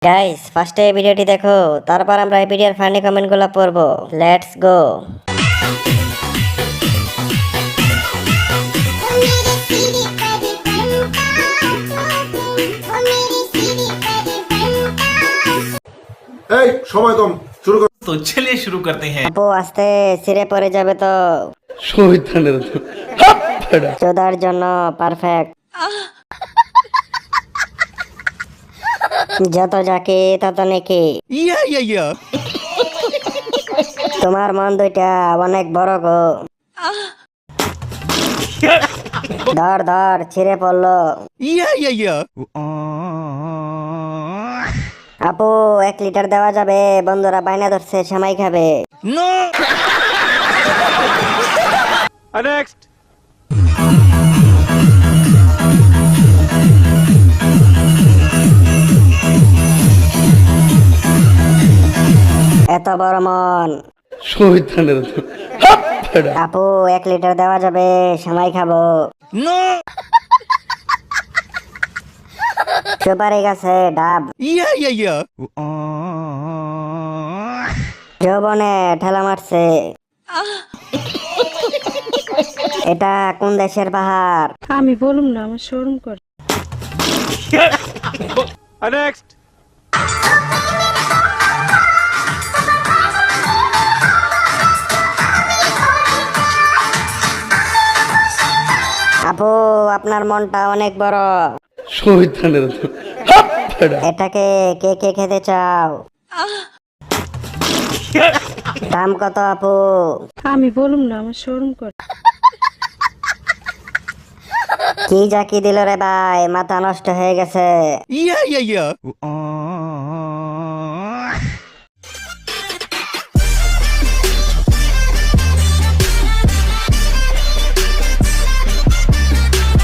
Guys ফার্স্টে ভিডিওটি দেখো, তারপর আমরা এই ভিডিওর ফানি কমেন্টগুলো পড়বো। Let's go. এই সময় কম, শুরু কর। तो चलिए शुरू करते हैं। আপু আস্তে ছিঁড়ে পড়ে যাবে তো। শহীদানের চোদার জন্য পারফেক্ট। যত যাকে তত নেকি। তোমার মন দুইটা অনেক বড় গো। ধর ধর ছিঁড়ে পড়লো। আপু 1 লিটার দেওয়া যাবে? বন্ধুরা বাইনা ধরছে, সেমাই খাবে। এত বড় মন। শহীদানের আপু 1 লিটার দেওয়া যাবে? সেমাই খাবো। সুপারি গাছে ডাব। যৌবনে ঠেলা মারছে। এটা কোন দেশের পাহাড়? আমি বলুম না, আমার শরম করে। আপু আপনার মনটা অনেক বড়। শহীদানের এটাকে কে কে খেতে চাও? দাম কত আপু? আমি বলুম না, আমার শরম করে। কি যা কি দিল রে ভাই, মাথা নষ্ট হয়ে গেছে।